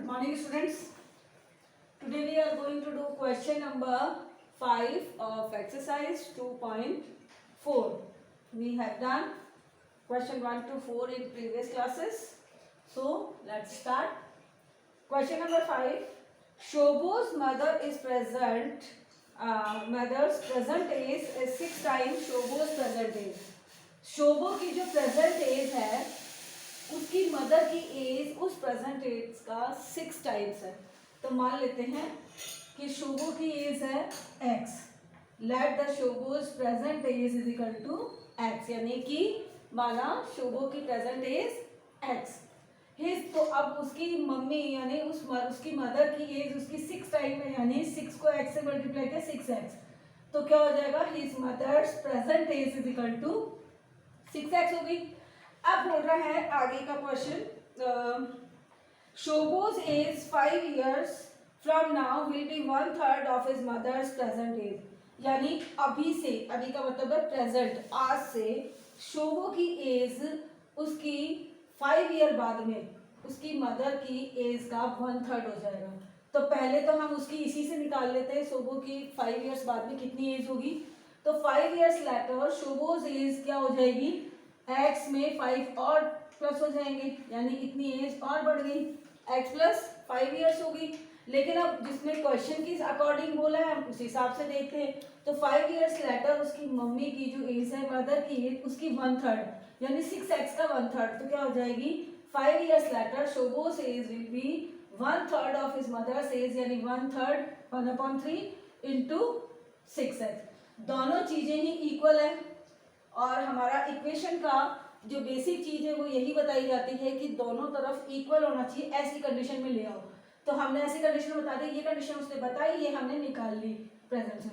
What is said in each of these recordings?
morning students. Today we are going to do question number 5 of exercise 2.4. We have done question 1 to 4 in previous classes. So let's start. Question number 5. Shobhu's mother is present. Mother's present age is 6 times Shobhu's present age. शोभो की जो present as है उसकी mother की as उस present as का 6 times है। तो मान लेते हैं कि शोभो की एज है x, let the Shobhoj present age is equal to x, यानी कि माना शोभो की प्रेजेंट एज x हिज, तो अब उसकी मम्मी यानी उसकी मदर की एज उसकी 6 टाइम है, यानी 6 को x से मल्टीप्लाई किया 6x, तो क्या हो जाएगा his mother's present age is equal to 6x होगी। अब बोल रहा है आगे का question, Shobhoj age 5 years from now will be 1/3 of his mother's present age, यानी अभी से, अभी का मतलब है प्रेजेंट, आज से शोभो की एज उसकी 5 year बाद में उसकी मदर की एज का 1/3 हो जाएगा। तो पहले तो हम उसकी इसी से निकाल लेते हैं शोभो की 5 years बाद में कितनी एज होगी। तो 5 years लेटर शोभोज एज क्या हो जाएगी, x में 5 और प्लस हो जाएंगे, यानी इतनी एज और बढ़ गई, x प्लस 5 years होगी। लेकिन अब जिसमें क्वेश्चन की अकॉर्डिंग बोला है हम उस हिसाब से देखते हैं। तो 5 years लेटर उसकी मम्मी की जो एज है मदर की एज उसकी 1/3, यानी 6x का 1/3, तो क्या हो जाएगी 5 years later Shobhoj age will be 1/3 of his mother's age, यानी 1/3 1/3 इंटू 6x। दोनों चीजें ही इक्वल है और हमारा इक्वेशन का जो बेसिक चीज है वो यही बताई जाती है कि दोनों तरफ इक्वल होना चाहिए, ऐसी कंडीशन में ले आओ। तो हमने ऐसी कंडीशन बता दी, ये कंडीशन उसने बताई, ये हमने निकाल ली प्रेजेंट से,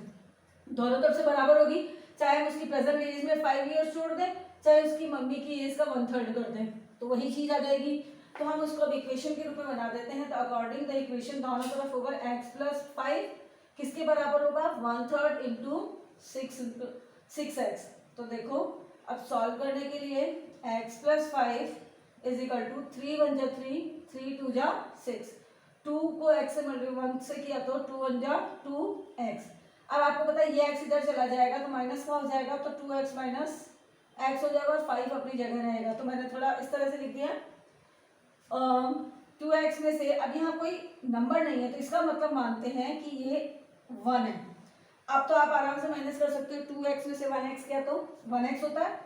दोनों तरफ से बराबर होगी, चाहे हम उसकी प्रेजेंट एज में 5 years जोड़ दें, चाहे उसकी मम्मी की एज का 1/3 कर दें, तो वही चीज आ जाएगी। तो हम उसको अब इक्वेशन के रूप में बना देते हैं। तो अकॉर्डिंग द इक्वेशन दोनों तरफ होगा x प्लस 5 किसके बराबर होगा 1/3 इंटू 6x। तो देखो अब सॉल्व करने के लिए x plus 5 is equal to 3 1 जा 3, 3 2 जा 6, 2 को x से मल्टीप्लाई 1 से किया तो 2 1 जा 2x। अब आपको पता है ये x इधर चला जाएगा तो माइनस का हो जाएगा, तो 2x माइनस x हो जाएगा और 5 अपनी जगह रहेगा। तो मैंने थोड़ा इस तरह से लिख दिया, 2x में से अब यहाँ कोई नंबर नहीं है तो इसका मतलब मानते हैं कि ये 1 है। अब तो आप आराम से माइनस कर सकते हो, 2x में से 1x क्या तो 1x होता है,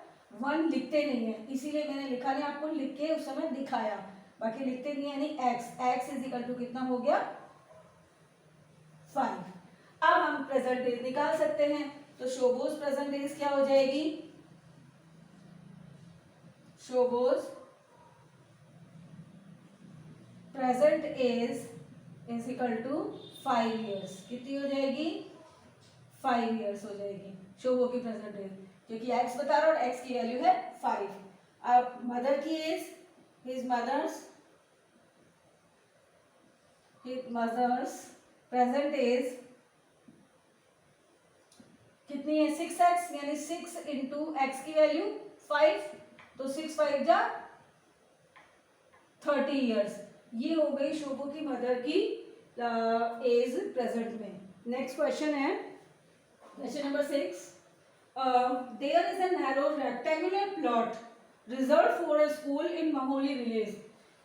1 लिखते नहीं है इसीलिए मैंने लिखा नहीं, आपको लिख के उस समय दिखाया, बाकी लिखते नहीं है, यानी x इज इक्वल टू कितना हो गया 5। अब हम प्रेजेंट एज निकाल सकते हैं। तो शोभोज प्रेजेंट एज क्या हो जाएगी, Shobhoj present age is equal to 5 years, कितनी हो जाएगी 5 years हो जाएगी शोभो की प्रेजेंट एज, क्योंकि x बता रहा और x की वैल्यू है 5। अब मदर की age, his mother's present age कितनी है 6x, यानी 6 इंटू एक्स की वैल्यू 5, तो 6 5 जा 30 years। ये हो गई शोभो की मदर की एज प्रेजेंट में। नेक्स्ट क्वेश्चन है question number 6, there is a narrow rectangular plot reserve for a school in Maholi village.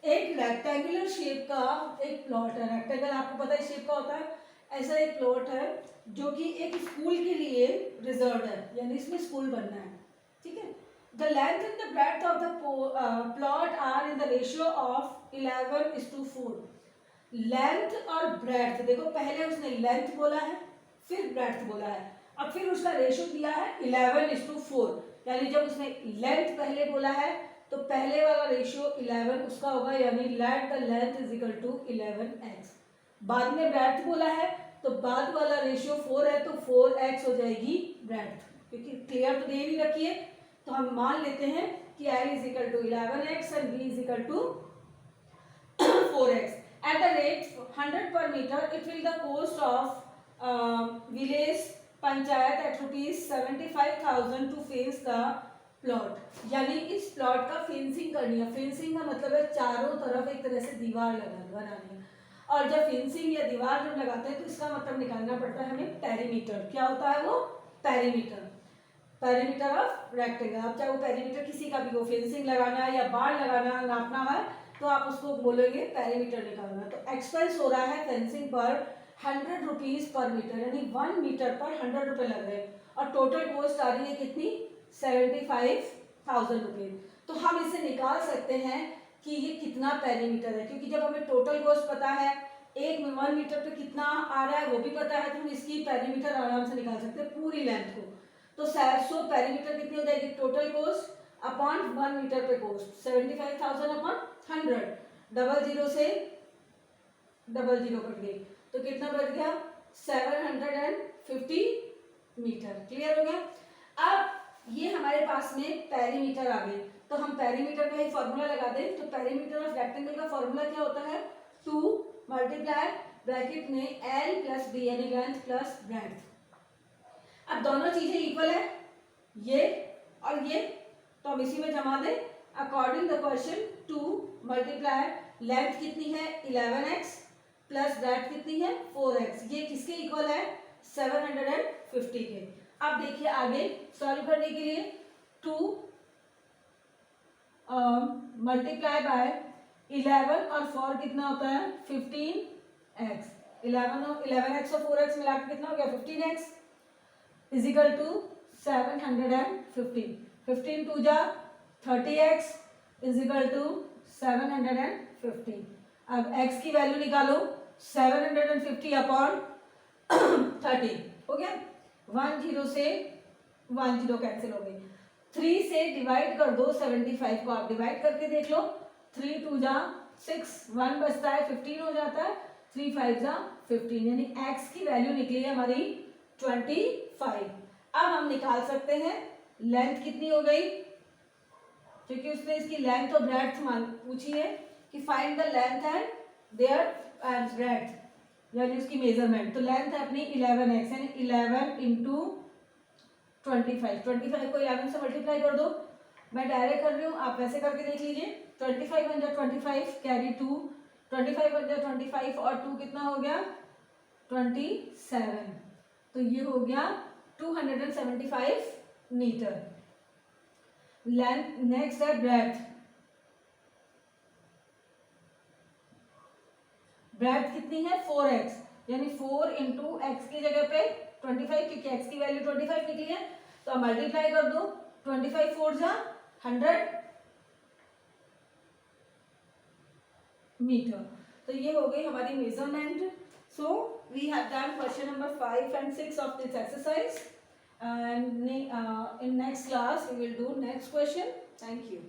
एक रेक्टेंगुलर शेप का एक प्लॉट है, रेक्टेंगल आपको पता है शेप का होता है, ऐसा एक प्लॉट है जो कि एक स्कूल के लिए रिजर्व है, यानी इसमें स्कूल बनना है, ठीक है। The length and the breadth of the plot are in the ratio of 11:4। Length और ब्रेड्थ, देखो पहले उसने लेंथ बोला है फिर ब्रेड्थ बोला है, अब फिर उसका रेशियो दिया है 11:4, यानी जब उसने लेंथ पहले बोला है तो पहले वाला रेशियो 11 उसका होगा, यानी let the length is equal to 11x। बाद में ब्रेड्थ बोला है तो बाद वाला रेशियो 4 है तो 4x हो जाएगी ब्रेड्थ, क्योंकि क्लियर तो दे नहीं रखी है। तो हम मान लेते हैं कि l is equal to 11x and b is equal to 4x। At the rate 100 per meter, it will the cost of village panchayat at ₹75,000 to fence the plot। यानी इस प्लॉट का फेंसिंग करनी है, फेंसिंग का मतलब है चारों तरफ एक तरह से दीवार बनानी है। और जब फेंसिंग या दीवार जब लगाते हैं तो इसका मतलब निकालना पड़ता है हमें पेरीमीटर। क्या होता है वो? Perimeter, perimeter of rectangle. अब चाहे वो पेरीमीटर किसी का भी हो, फेंसिंग लगाना है या बाड़ लगाना नापना है, तो आप उसको बोलेंगे पेरीमीटर निकालना। तो एक्सपेंस हो रहा है फेंसिंग पर 100 रुपीज पर मीटर, यानी 1 मीटर पर 100 रुपये लग रहे हैं, और टोटल कॉस्ट आ रही है कितनी? 75,000 रुपीज। तो हम इसे निकाल सकते हैं कि ये कितना पेरीमीटर है, क्योंकि जब हमें टोटल कॉस्ट पता है, 1 मीटर पे कितना आ रहा है वो भी पता है, तो हम इसकी पेरीमीटर आराम से निकाल सकते हैं पूरी लेंथ को। तो 100 पेरीमीटर कितनी हो जाएगी? टोटल कॉस्ट अपॉन 1 मीटर पे कॉस्ट, 75,000 अपॉन 100, डबल जीरो से डबल जीरो कट गई, तो कितना बच गया? 750 मीटर। क्लियर हो गया? अब ये हमारे पास में पेरीमीटर आ गई, तो हम पेरीमीटर का ही फॉर्मूला लगा दें। तो पेरीमीटर ऑफ रेक्टेंगल का फॉर्मूला क्या होता है? 2 मल्टीप्लाई ब्रैकेट में L प्लस बी, यानी लेंथ प्लस ब्रेड्थ। अब दोनों चीजें इक्वल है, ये और ये, तो हम इसी में जमा दें। According the question 2 multiply length कितनी है? 11x प्लस ब्रेड्थ कितनी है? 4x। ये किसके इक्वल है? 750 के। अब देखिए आगे सॉल्व करने के लिए 2 मल्टीप्लाई बाय 11 और 4 कितना होता है? 15x। 11x और 4x मिला के कितना हो गया? 15x is equal to 750। 15 to जा 30x इज इक्वल टू 750। अब x की वैल्यू निकालो, 750 अपॉन 30 हो गया। 10 से 10 कैंसिल हो गई। 3 से डिवाइड कर दो 75 को, आप डिवाइड करके देख लो। 3 टू जा 6, 1 बचता है, 15 हो जाता है, 3 5 जा 15, यानी x की वैल्यू निकली है हमारी 25। अब हम निकाल सकते हैं लेंथ कितनी हो गई, क्योंकि उसने इसकी लेंथ और ब्रेड्थ पूछी है कि find the length and there and breadth, यानी उसकी मेजरमेंट। तो लेंथ है अपनी 11x, यानी 11 इंटू 25। 25 को 11 से मल्टीप्लाई कर दो, मैं डायरेक्ट कर रही हूँ, आप वैसे करके देख लीजिए। 25 × 25 कैरी 2, 25 × 25 और 2 कितना हो गया? 27। तो ये हो गया 275 मीटर। लेंथ नेक्स्ट है ब्रेड्थ। ब्रेड्थ कितनी है? 4x, यानी 4 इंटू एक्स की जगह पे 25, क्योंकि x की वैल्यू 25 निकली है, तो आप मल्टीप्लाई कर दो। 25 4 जा 100 मीटर। तो ये हो गई हमारी measurement. So we have done question number 5 and 6 of this exercise, and in next class we will do next question. Thank you.